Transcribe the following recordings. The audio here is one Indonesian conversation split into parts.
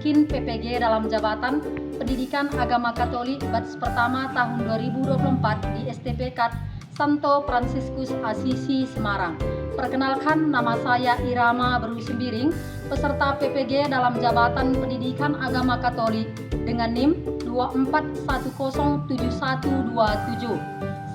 bikin PPG dalam jabatan Pendidikan Agama Katolik batch pertama tahun 2024 di STP KAT Santo Fransiskus Asisi Semarang. Perkenalkan, nama saya Irama Beru Sembiring, peserta PPG dalam jabatan Pendidikan Agama Katolik dengan NIM 24107127.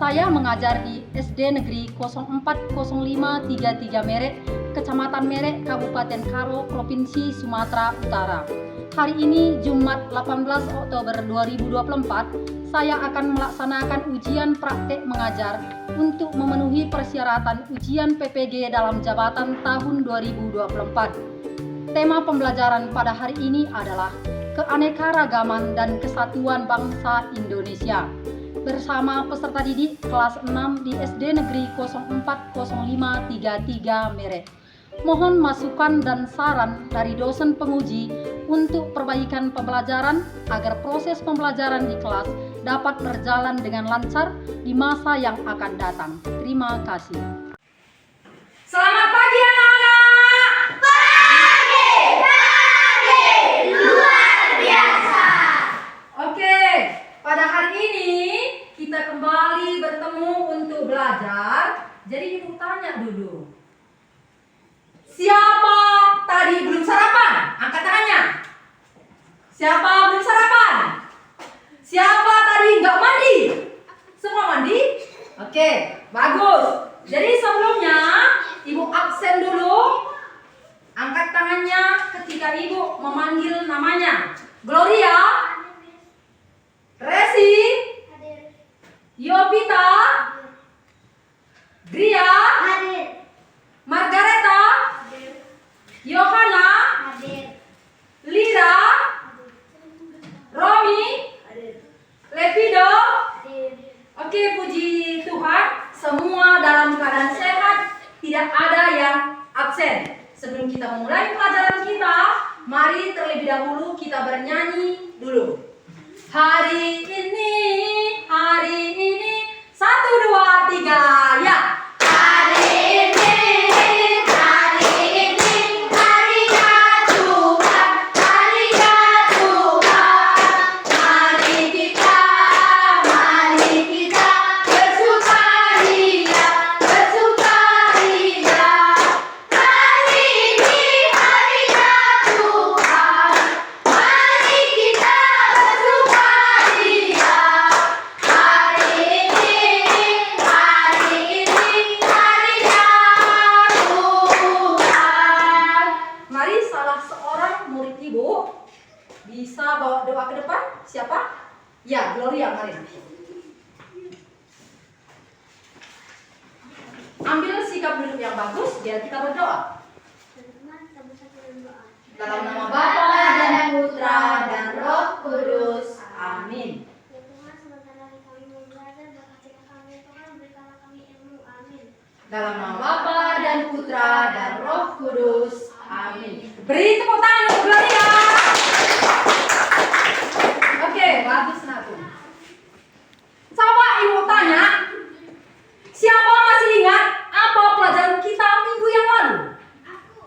Saya mengajar di SD Negeri 040533 Merek, Kecamatan Merek, Kabupaten Karo, Provinsi Sumatera Utara. Hari ini Jumat 18 Oktober 2024, saya akan melaksanakan ujian praktek mengajar untuk memenuhi persyaratan ujian PPG dalam jabatan tahun 2024. Tema pembelajaran pada hari ini adalah keanekaragaman dan kesatuan bangsa Indonesia. Bersama peserta didik kelas 6 di SD Negeri 040533 Merek. Mohon masukan dan saran dari dosen penguji untuk perbaikan pembelajaran agar proses pembelajaran di kelas dapat berjalan dengan lancar di masa yang akan datang. Terima kasih. Selamat pagi anak-anak. Pagi, luar biasa. Oke, pada hari ini kita kembali bertemu untuk belajar. Jadi ibu tanya dulu, siapa tadi belum sarapan? Angkat tangannya. Siapa belum sarapan? Siapa tadi nggak mandi? Semua mandi? Oke, bagus. Jadi sebelumnya ibu absen dulu. Angkat tangannya ketika ibu memanggil namanya. Gloria, Resi, Yopita, Gria, Margareta, Yohana, Lira, Romi, Lepido. Oke, puji Tuhan, semua dalam keadaan sehat, tidak ada yang absen. Sebelum kita memulai pelajaran kita, mari terlebih dahulu kita bernyanyi dulu. Hari ini, 1, 2, 3, ya. Bisa bawa doa ke depan? Siapa? Ya, Gloria, mari. Ambil sikap duduk yang bagus, biar kita berdoa. Dalam nama Bapa dan Putra dan Roh Kudus. Amin. Dalam nama Bapa dan Putra dan Roh Kudus. Amin. Beri tepuk tangan untuk Gloria. Oke, bagus Natu. Coba ibu tanya, siapa masih ingat apa pelajaran kita minggu yang lalu?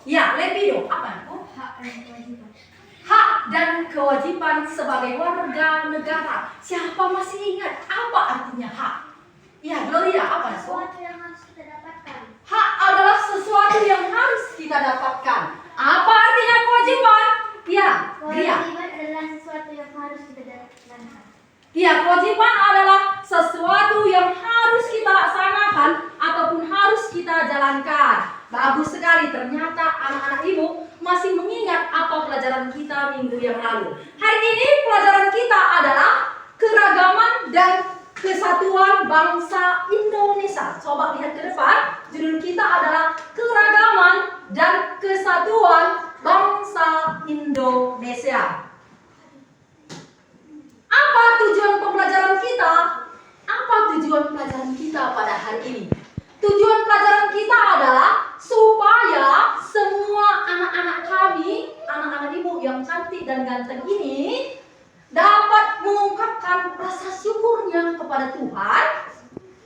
Ya, Lepido. Apa itu? Hak dan kewajiban sebagai warga negara. Siapa masih ingat apa artinya hak? Ya, Gloria, apa itu? Sesuatu yang harus kita dapatkan. Hak adalah sesuatu yang harus kita dapatkan. Apa artinya kewajiban? Ya, Gria. Kewajiban adalah sesuatu yang harus kita dapatkan. Ya, kewajiban adalah sesuatu yang harus kita laksanakan ataupun harus kita jalankan. Bagus sekali, ternyata anak-anak ibu masih mengingat apa pelajaran kita minggu yang lalu. Hari ini pelajaran kita adalah keragaman dan kesatuan bangsa Indonesia. Coba lihat ke depan, judul kita adalah keragaman dan kesatuan bangsa Indonesia. Apa tujuan pembelajaran kita? Apa tujuan pelajaran kita pada hari ini? Tujuan pelajaran kita adalah supaya semua anak-anak kami, anak-anak ibu yang cantik dan ganteng ini dapat mengungkapkan rasa syukurnya kepada Tuhan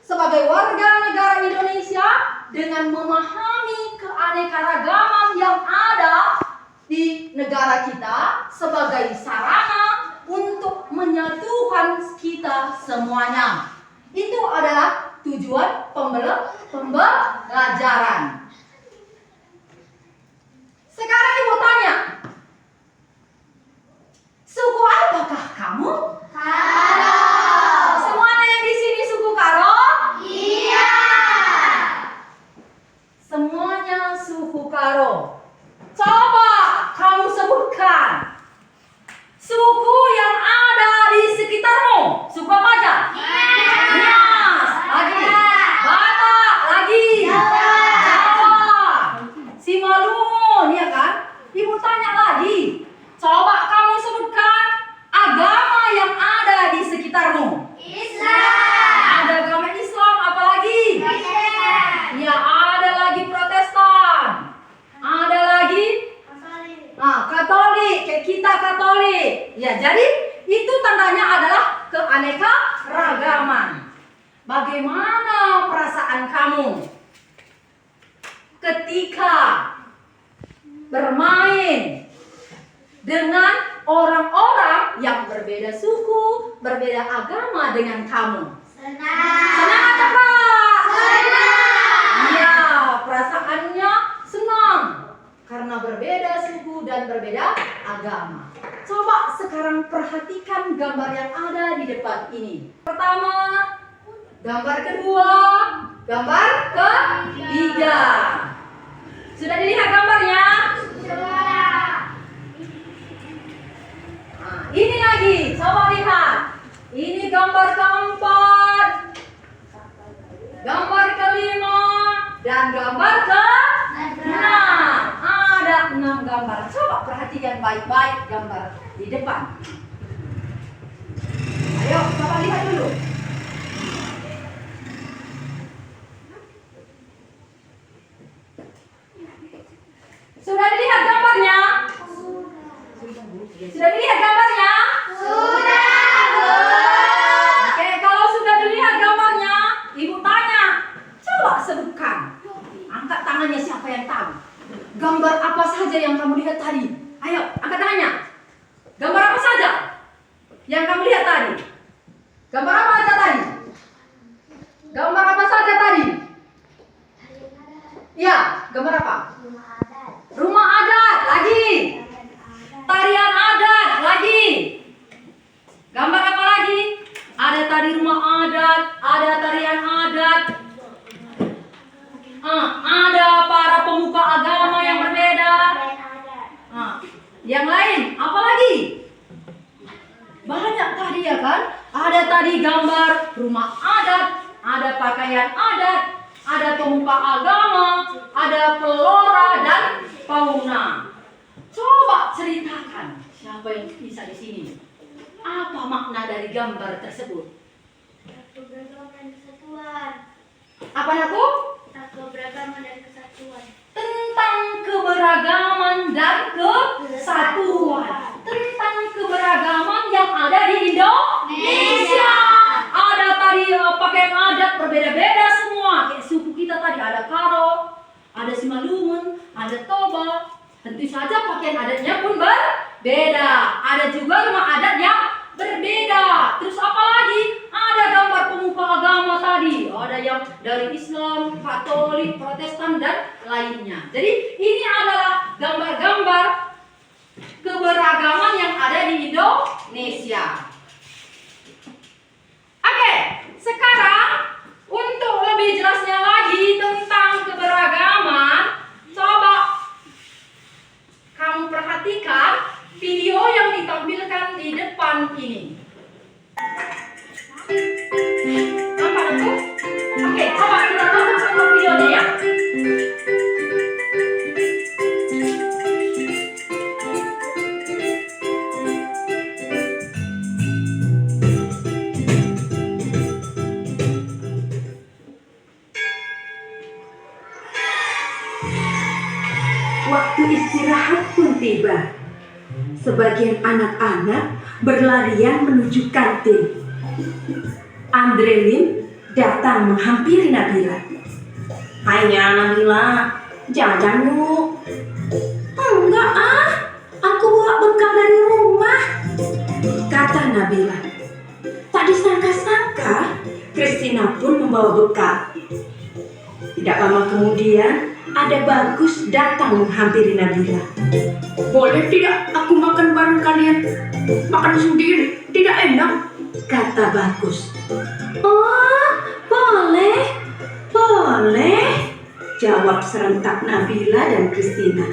sebagai warga negara Indonesia dengan memahami keanekaragaman yang ada di negara kita sebagai sarana untuk menyatukan kita semuanya. Itu adalah tujuan pembelajaran. Sekarang ibu tanya, suku apakah kamu? Karo. Semuanya yang di sini suku Karo? Iya. Semuanya suku Karo. Coba kamu sebutkan suku yang ada di sekitarmu. Suku apa aja? Nias. Lagi. Batak. Lagi. Jawa. Simalungun, ya kan? Ibu tanya lagi. Coba kamu sebutkan agama yang ada di sekitarmu. Islam. Ada agama Islam, apa lagi? Kristen. Ya, ada lagi Protestan. Ada lagi Katolik, kayak kita Katolik. Ya, jadi itu tandanya adalah keanekaragaman. Bagaimana perasaan kamu ketika bermain dengan orang-orang yang berbeda suku, berbeda agama dengan kamu? Senang. Senang atau enggak? Senang. Iya, perasaannya senang karena berbeda suku dan berbeda agama. Coba sekarang perhatikan gambar yang ada di depan ini. Pertama, gambar kedua, gambar ketiga. Sudah dilihat gambarnya? Nah, ini lagi, coba lihat. Ini gambar keempat, gambar kelima, dan gambar ke-6. Ada 6 gambar. Coba perhatikan baik-baik gambar di depan. Ayo, coba lihat dulu. Sudah dilihat gambarnya? Sudah dilihat gambarnya? Sudah, Bu. Oke, kalau sudah dilihat gambarnya, ibu tanya, coba sebutkan. Angkat tangannya siapa yang tahu. Gambar apa saja yang kamu lihat tadi? Ayo, angkat tangannya. Gambar apa saja yang kamu lihat tadi? Gambar apa saja tadi? Gambar apa saja tadi? Ya, gambar apa? Rumah adat, lagi. Tarian adat, lagi. Gambar apa lagi? Ada tadi rumah adat, ada tarian adat. Ada para pemuka agama yang berbeda. Yang lain, apa lagi? Banyak tadi ya kan? Ada tadi gambar rumah adat, ada pakaian adat, ada pemuka agama, ada pelora dan fauna. Coba ceritakan siapa yang bisa di sini. Apa makna dari gambar tersebut? Keberagaman dan kesatuan. Apa aku? Keberagaman dan kesatuan. Tentang keberagaman dan kesatuan. Tentang keberagaman yang ada di Indonesia. Ada tadi pakaian adat berbeda-beda semua. Kayak suku kita tadi ada Karo, ada Simalungun, ada Toba. Tentu saja pakaian adatnya pun berbeda. Ada juga rumah adat yang berbeda. Terus apa lagi? Ada gambar pemuka agama tadi. Ada yang dari Islam, Katolik, Protestan dan lainnya. Jadi ini adalah gambar-gambar keberagaman yang ada di Indonesia. Oke, sekarang untuk lebih jelasnya lagi tentang keberagaman, coba kamu perhatikan video yang ditampilkan di depan ini. Nampak itu? Oke, coba kita tonton semua videonya ya. Waktu istirahat pun tiba. Sebagian anak-anak berlarian menuju kantin. Andrelin datang menghampiri Nabila. Hanya Nabila, jajan yuk. Enggak ah, aku bawa bekal dari rumah, kata Nabila. Tak disangka-sangka, Christina pun membawa bekal. Tidak lama kemudian, ada Bagus datang menghampiri Nabila. Boleh tidak aku makan bareng kalian? Makan sendiri, tidak enak, kata Bagus. Oh, boleh, boleh, jawab serentak Nabila dan Christina.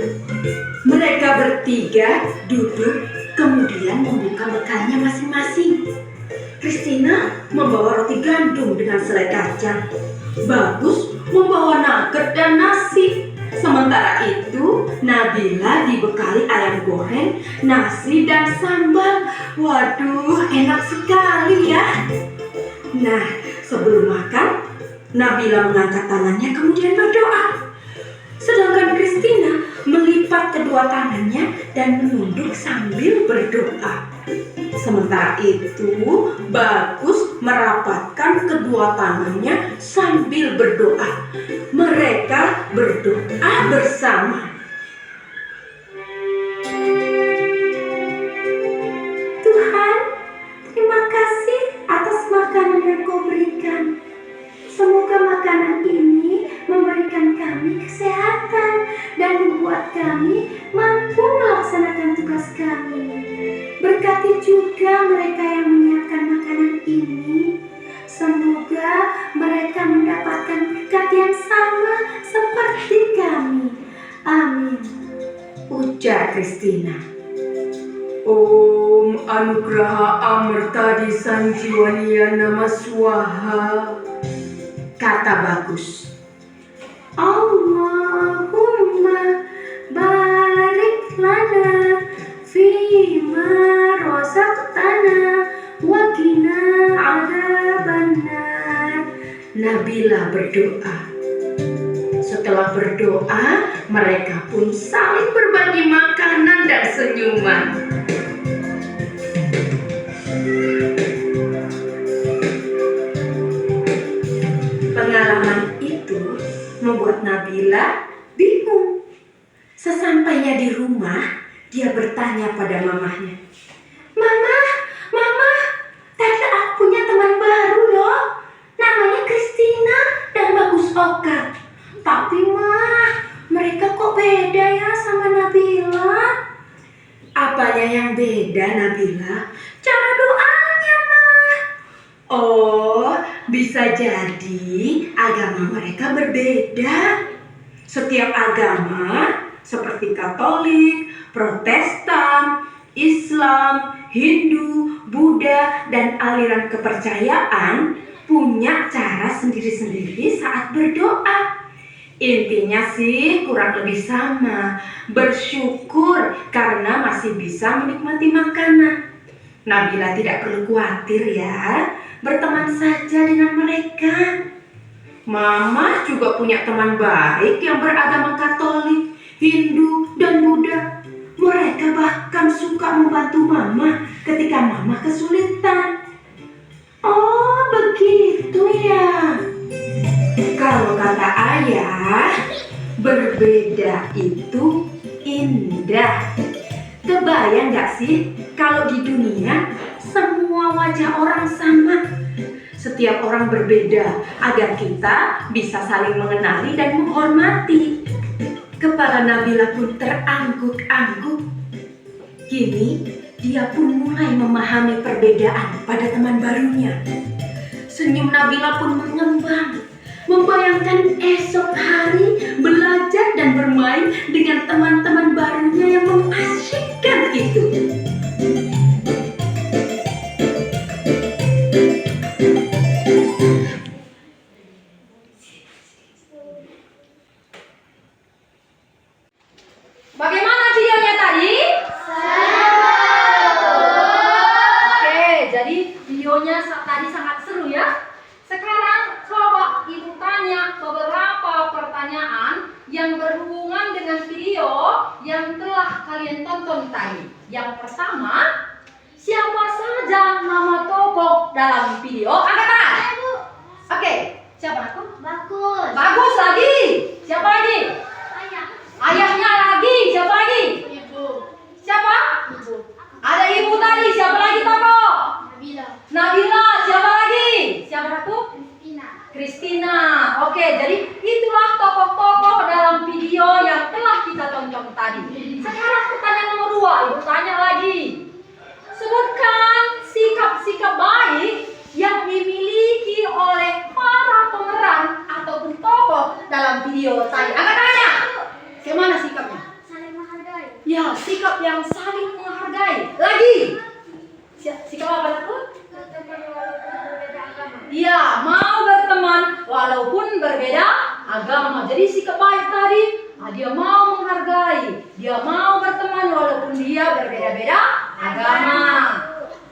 Mereka bertiga duduk, kemudian membuka bekalnya masing-masing. Christina membawa roti gandum dengan selai kacang. Bagus membawa nugget dan nasi. Sementara itu, Nabila dibekali ayam goreng, nasi dan sambal. Waduh, enak sekali ya. Nah, sebelum makan, Nabila mengangkat tangannya kemudian berdoa. Sedangkan Christina melipat kedua tangannya dan menunduk sambil berdoa. Sementara itu, Bagus merapatkan kedua tangannya sambil berdoa. Mereka berdoa bersama. Tuhan, terima kasih atas makanan yang Kau berikan. Semoga makanan ini memberikan kami kesehatan dan membuat kami mampu melaksanakan tugas kami. Berkati juga mereka yang menyiapkan makanan ini. Semoga mereka mendapatkan berkat yang sama seperti kami. Amin, ujar Christina. Om Anugraha Amartadi Sanjiwaniya Nama Swaha, kata Bagus. Allahumma barik lana fima rozaqtana wa qina adzabannar. Nabila berdoa. Setelah berdoa, mereka pun saling berbagi makanan dan senyuman. Pengalaman itu membuat Nabila bingung. Sesampainya di rumah, dia bertanya pada mamahnya. Mama, tadi aku punya teman baru loh. Namanya Christina dan Bagus Oka. Tapi mereka kok beda ya sama Nabila? Apanya yang beda, Nabila? Cara doanya, Oh, bisa jadi agama mereka berbeda. Setiap agama seperti Katolik, Protestan, Islam, Hindu, Buddha, dan aliran kepercayaan punya cara sendiri-sendiri saat berdoa. Intinya sih kurang lebih sama. Bersyukur karena masih bisa menikmati makanan. Nabila tidak perlu khawatir ya. Berteman saja dengan mereka. Mama juga punya teman baik yang beragama Katolik, Hindu, dan Buddha. Mereka bahkan suka membantu Mama ketika Mama kesulitan. Oh, begitu ya. Kalau kata ayah, berbeda itu indah. Kebayang gak sih kalau di dunia semua wajah orang sama? Setiap orang berbeda agar kita bisa saling mengenali dan menghormati. Kepala Nabila pun terangguk-angguk. Kini dia pun mulai memahami perbedaan pada teman barunya. Senyum Nabila pun mengembang, membayangkan esok hari belajar dan bermain dengan teman-teman barunya yang mengasyikkan itu. Bagaimana videonya tadi? Oke, jadi videonya tadi sangat seru ya. Sekarang coba ibu tanya beberapa pertanyaan yang berhubungan dengan video yang telah kalian tonton tadi. Yang pertama, siapa saja nama tokoh dalam video? Angkat tangan. Oke, siapa aku? Bagus. Bagus lagi. Siapa lagi? Ayah. Ayahnya lagi. Siapa lagi? Ibu. Siapa? Adila, siapa lagi? Siapa itu? Kristina. Kristina. Oke, jadi itulah tokoh-tokoh dalam video yang telah kita tonton tadi. Sekarang pertanyaan nomor 2, Ibu tanya lagi. Sebutkan sikap-sikap baik yang dimiliki oleh para pemeran ataupun tokoh dalam video tadi. Angkat tangannya. Gimana sikapnya? Saling menghargai. Ya, sikap yang saling menghargai. Lagi. Sikap apa itu? Berteman walaupun berbeda agama. Iya, mau berteman walaupun berbeda agama. Jadi sikap baik tadi, dia mau menghargai, dia mau berteman walaupun dia berbeda-beda agama.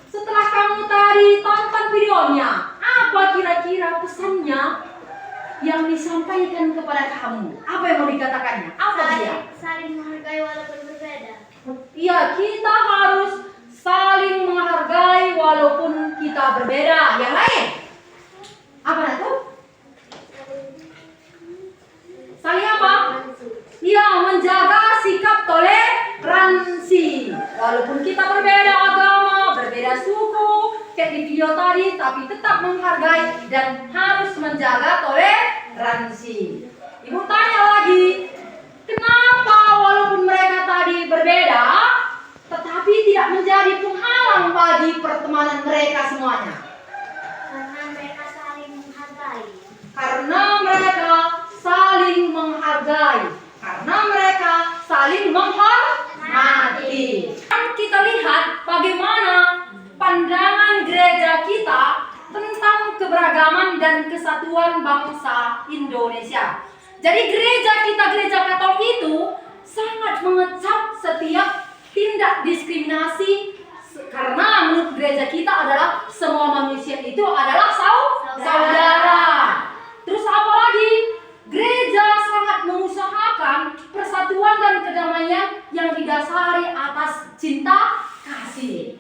Setelah kamu tadi tonton videonya, apa kira-kira pesannya yang disampaikan kepada kamu? Apa yang mau dikatakannya? Apa dia? Saling menghargai walaupun berbeda. Iya, kita harus saling menghargai walaupun kita berbeda. Yang lain? Apa itu? Saling apa? Iya, menjaga sikap toleransi. Walaupun kita berbeda agama, berbeda suku, kayak di video tadi, tapi tetap menghargai dan harus menjaga toleransi. Ibu tanya lagi, kenapa walaupun mereka tadi berbeda, tetapi tidak menjadi penghalang bagi pertemanan mereka semuanya? Karena mereka saling menghargai. Karena mereka saling menghargai. Karena mereka saling menghormati. Dan kita lihat bagaimana pandangan gereja kita tentang keberagaman dan kesatuan bangsa Indonesia. Jadi gereja kita, gereja Katolik itu sangat mengecap setiap tindak diskriminasi, karena menurut gereja kita adalah semua manusia itu adalah saudara. Terus apa lagi? Gereja sangat mengusahakan persatuan dan kedamaian yang didasari atas cinta kasih.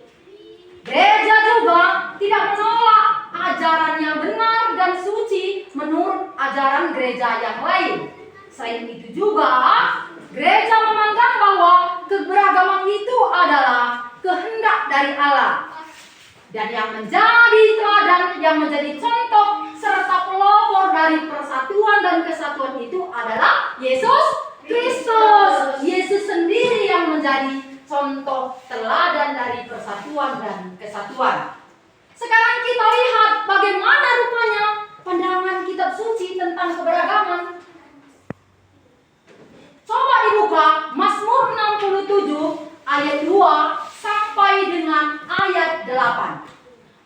Gereja juga tidak menolak ajaran yang benar dan suci menurut ajaran gereja yang lain. Selain itu juga, gereja memandang bahwa keberagaman itu adalah kehendak dari Allah. Dan yang menjadi teladan, yang menjadi contoh serta pelopor dari persatuan dan kesatuan itu adalah Yesus Kristus. Yesus sendiri yang menjadi contoh teladan dari persatuan dan kesatuan. Sekarang kita lihat bagaimana rupanya pandangan kitab suci tentang keberagaman. Coba dibuka Mazmur 67 ayat 2 sampai dengan ayat 8.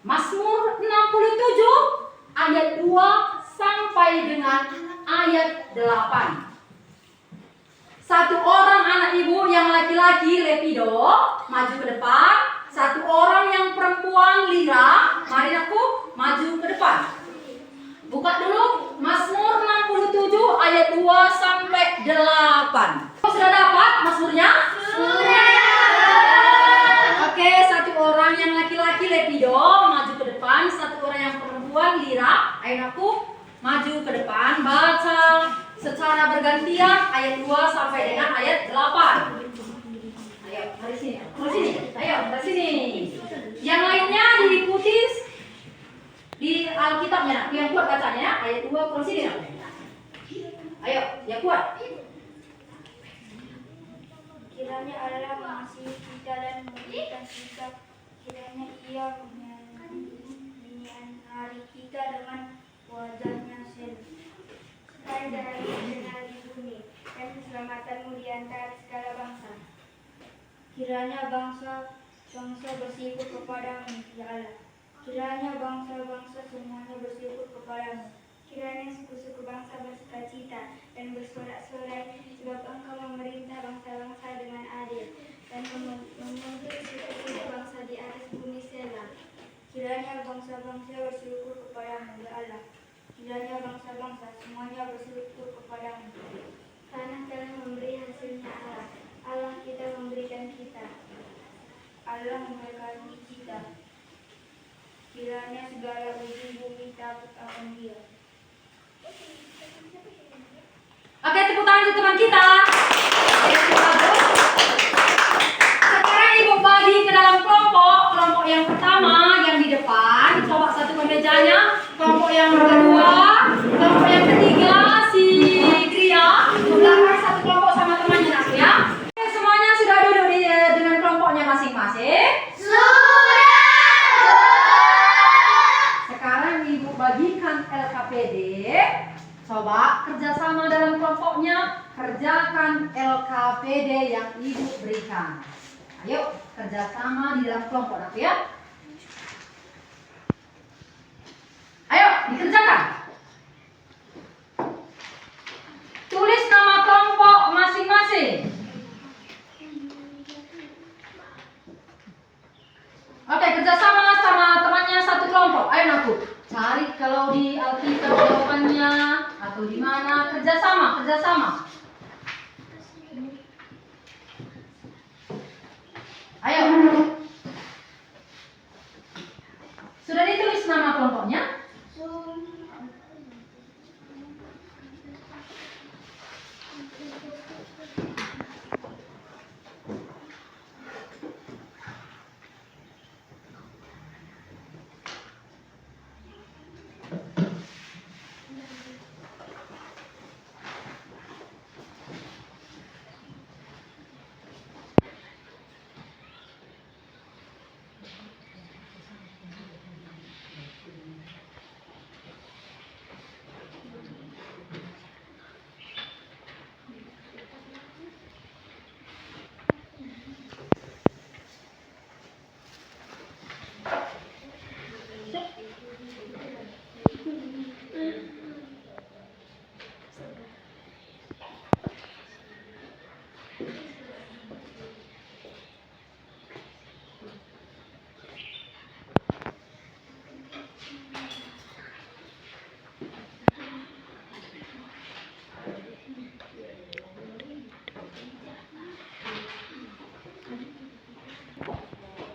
Mazmur 67 ayat 2 sampai dengan ayat 8. Satu orang anak ibu yang laki-laki Lepido maju ke depan. Satu orang yang perempuan Lira, mari aku maju ke depan. Buka dulu Mazmur 67 ayat 2 sampai 8. Sudah dapat Mazmurnya? Sudah. Oke, satu orang yang laki-laki Lepido maju ke depan, satu orang yang perempuan Lira, ayo aku maju ke depan, baca secara bergantian ayat 2 sampai dengan ayat 8. Ayo, dari sini. Dari sini. Ayo, dari sini. Yang lainnya diikuti di Alkitabnya. Yang kuat bacanya ayat 2 ke sini. Ayo, yang kuat. Kiranya Allah mengasihi kita dan memberikan kita. Kiranya Ia menyinari kita dengan wajahnya sendiri. Supaya dalam dikenal di bumi dan keselamatanmu di antara segala bangsa. Kiranya bangsa-bangsa bersyukur kepadamu, ya Allah. Kiranya bangsa-bangsa semuanya bersyukur kepadamu. Kiranya suku-suku bangsa bersukacita dan bersorak-sorai sebab Engkau memerintah bangsa-bangsa dengan adil dan memimpin suku-suku bangsa di atas bumi Selah. Kiranya bangsa-bangsa bersyukur kepadamu, ya Allah. Kiranya bangsa-bangsa semuanya bersyukur kepadamu. Tanah telah memberi hasilnya Allah. Allah kita memberikan kita. Allah memberkati kita. Kiranya segala ujung bumi takut akan Dia. Oke, tepuk tangan untuk teman kita. Sekarang ibu bagi ke dalam kelompok yang pertama yang di depan. Coba bedanya kelompok yang kedua, kelompok yang ketiga si Gria ke belakang satu kelompok sama temannya nak ya. Oke, semuanya sudah duduk dengan kelompoknya masing-masing. Sekarang ibu bagikan LKPD. Coba kerjasama dalam kelompoknya, kerjakan LKPD yang ibu berikan. Ayo kerjasama di dalam kelompok nak ya. Ayo dikerjakan. Tulis nama kelompok masing-masing. Oke, kerjasama sama temannya satu kelompok. Ayo Naku, cari kalau di Alkitab jawabannya atau di mana. Kerjasama. Ayo. Sudah ditulis nama kelompoknya?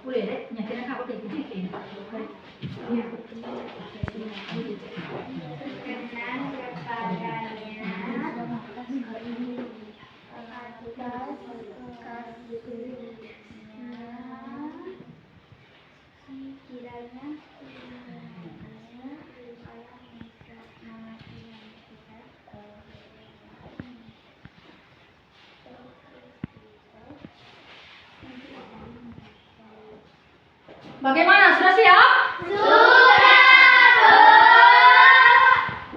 Boleh deh, nyakirin aku kayak gitu. Berkenan kepadanya kiranya Bagaimana? Sudah siap?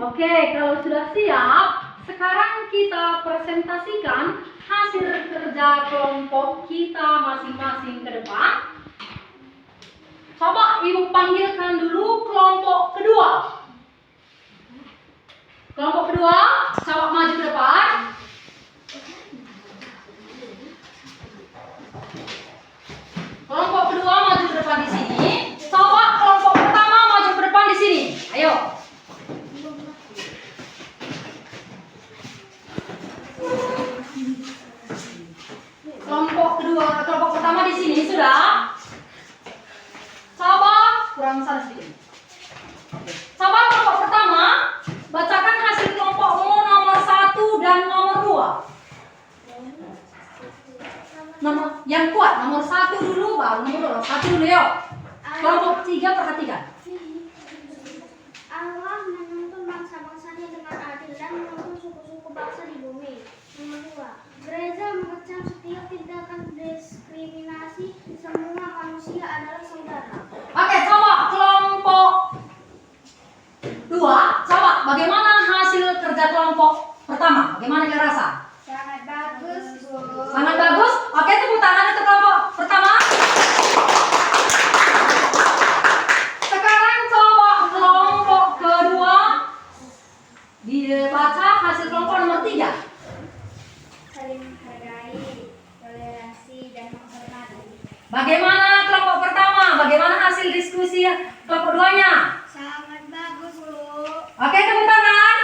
Oke, kalau sudah siap, sekarang kita presentasikan hasil kerja kelompok kita masing-masing ke depan. Coba ibu panggilkan dulu kelompok kedua. Kelompok kedua, coba maju ke depan. Kelompok kedua maju ke depan di sini. Coba kelompok pertama maju ke depan di sini. Ayo. Kelompok kedua, kelompok pertama di sini sudah. Coba kurang sana sedikit. Coba kelompok pertama bacakan hasil kelompokmu nomor 1 dan nomor 2. Nomor yang kuat, nomor 1 dulu, baru nomor 1 dulu yuk. Kelompok 3 perhatikan. Allah menuntun bangsa-bangsanya dengan adil dan menuntun suku-suku bangsa di bumi. Nomor 2, gereja mengecam setiap tindakan diskriminasi. Semua manusia adalah saudara. Oke, coba kelompok 2. Coba bagaimana hasil kerja kelompok pertama? Bagaimana kalian rasa? Sangat bagus, Bu. Sangat bagus. Oke, tepuk tangan untuk kelompok pertama. Sekarang coba kelompok kedua. Dibaca hasil kelompok nomor 3. Saling menghargai, toleransi, dan menghormati. Bagaimana kelompok pertama? Bagaimana hasil diskusi kelompok keduanya? Sangat bagus, Bu. Oke, tepuk tangan.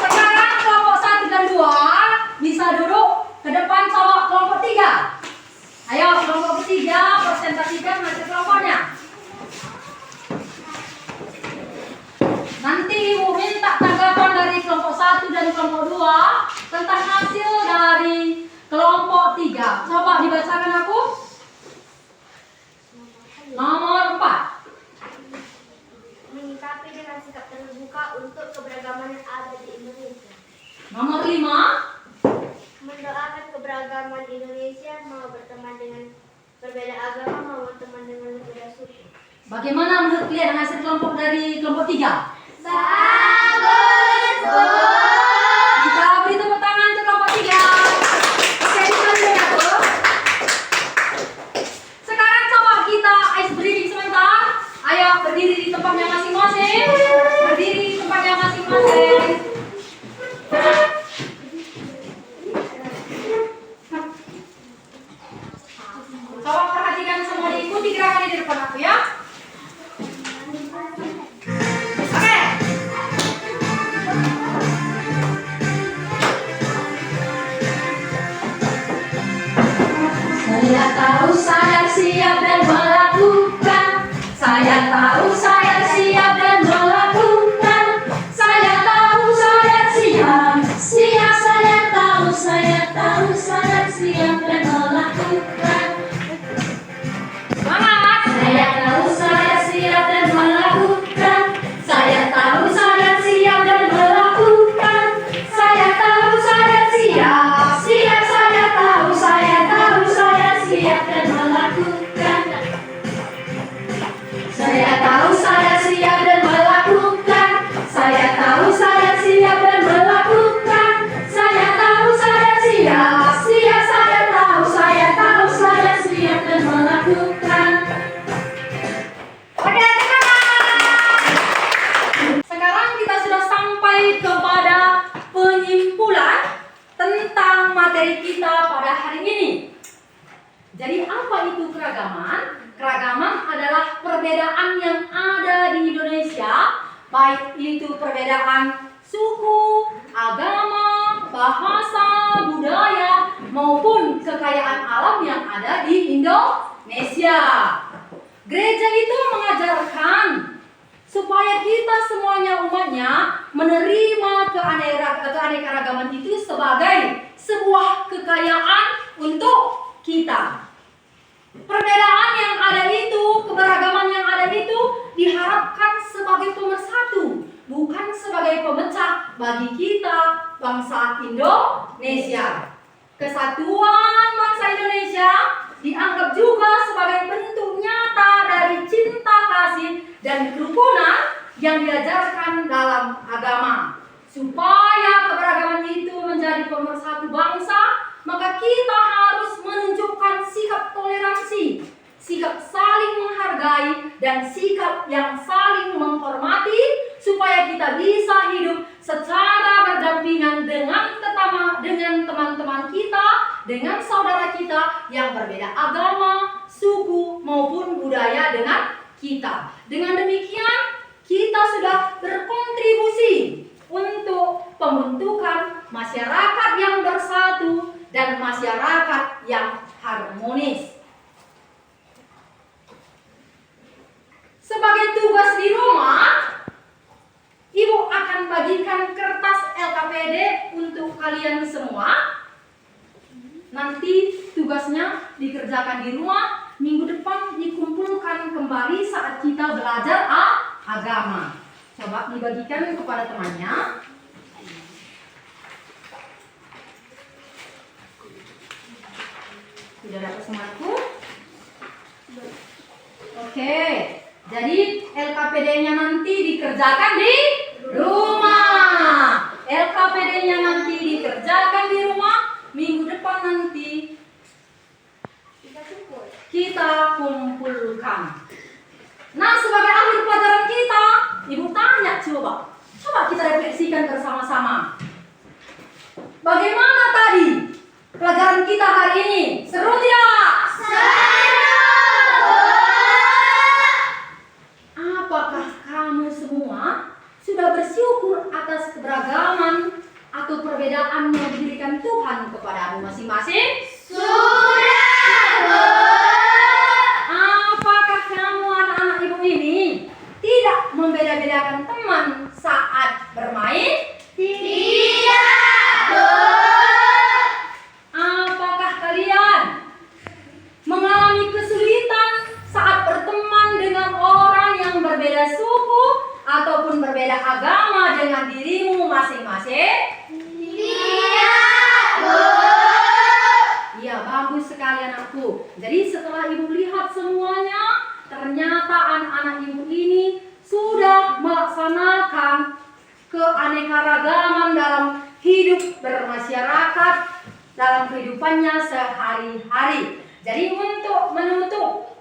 Sekarang kelompok 1 dan 2 bisa duduk ke depan. Coba kelompok 3. Ayo kelompok ketiga presentasikan hasil kelompoknya. Nanti ibu minta tanggapan dari kelompok 1 dan kelompok 2 tentang hasil dari kelompok 3. Coba dibacakan aku. Nomor 4. Bagaimana menurut kalian hasil kelompok dari kelompok 3? Bagus, Bu. Kita beri tepuk tangan untuk kelompok 3. Oke, dipandu ya, Bu. Sekarang coba kita ice breathing sebentar. Ayo berdiri di tempatnya masing-masing. Berdiri di tempatnya masing-masing. Coba perhatikan semua, diikuti gerakan di depan aku ya. Oke. Saya tahu saya siap dan melakukan. Saya tahu saya siap dan melakukan. Saya tahu saya siap. Siap saya tahu saya siap dan melakukan. Semangat. Saya tahu saya siap dan melakukan. Saya tahu saya siap dan melakukan. Saya tahu saya siap. Siap saya tahu saya siap dan melakukan. Saya tahu saya siap dan melakukan. Saya tahu saya siap dan melakukan. Saya tahu saya siap. Siap saya tahu saya siap dan melakukan. Oke, sekarang kita sudah sampai kepada penyimpulan tentang materi kita pada hari ini. Jadi apa itu keragaman? Keragaman adalah perbedaan yang ada di Indonesia, baik itu perbedaan suku, agama, bahasa, budaya, maupun kekayaan alam yang ada di Indonesia. Gereja itu mengajarkan supaya kita semuanya umatnya menerima keanekaragaman itu sebagai sebuah kekayaan untuk kita. Perbedaan yang ada itu, keberagaman yang ada itu diharapkan sebagai pemersatu, bukan sebagai pemecah bagi kita bangsa Indonesia. Kesatuan bangsa Indonesia dianggap juga sebagai bentuk nyata dari cinta kasih dan kerukunan yang diajarkan dalam agama. Supaya keberagaman itu menjadi pemersatu bangsa, maka kita harus menunjukkan sikap toleransi, sikap saling menghargai, dan sikap yang saling menghormati, supaya kita bisa hidup secara berdampingan dengan teman-teman kita, dengan saudara kita yang berbeda agama, suku, maupun budaya dengan kita. Dengan demikian, kita sudah berkontribusi untuk pembentukan masyarakat yang bersatu dan masyarakat yang harmonis. Sebagai tugas di rumah, Ibu akan bagikan kertas LKPD untuk kalian semua. Nanti tugasnya dikerjakan di rumah, minggu depan dikumpulkan kembali saat kita belajar agama. Coba dibagikan kepada temannya. Sudah dapat semuaku? Oke, jadi LKPD-nya nanti dikerjakan di rumah. LKPD-nya nanti dikerjakan di rumah. Minggu depan nanti kita kumpulkan. Nah, sebagai akhir pelajaran kita, Ibu tanya coba kita refleksikan bersama-sama. Bagaimana tadi pelajaran kita hari ini? Seru tidak? Seru! Apakah kamu semua sudah bersyukur atas keberagaman atau perbedaan yang diberikan Tuhan kepadamu masing-masing? Sudah, Bu! Apakah kamu anak-anak Ibu ini tidak membeda-bedakan teman saat bermain? Tidak, Bu! Apakah kalian mengalami kesulitan saat berteman dengan orang yang berbeda suku ataupun berbeda agama dengan dirimu masing-masing? Tidak, Bu! Iya, bagus sekali anakku. Jadi setelah Ibu lihat semuanya, ternyata anak-anak ini sudah melaksanakan keanekaragaman dalam hidup bermasyarakat, dalam kehidupannya sehari-hari. Jadi untuk menutup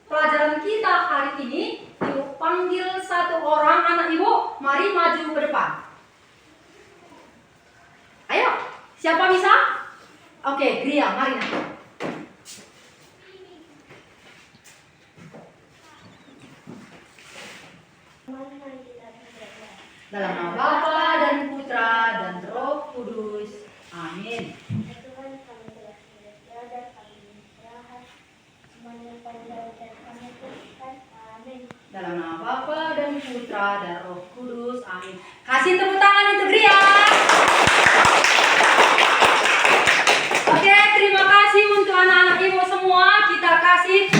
pelajaran kita hari ini, Ibu panggil satu orang anak Ibu, mari maju ke depan. Ayo, siapa bisa? Oke, Gria, mari nak. Dalam nama Bapa dan Putra dan Roh Kudus. Amin. Tuhan kami telah berdoa dan kami menyerahkan semuanya pada dan kami Tuhan. Amin. Dalam nama Bapa dan Putra dan Roh Kudus. Amin. Kasih tepuk tangan untuk Gria. Oke, terima kasih untuk anak-anak Ibu semua. Kita kasih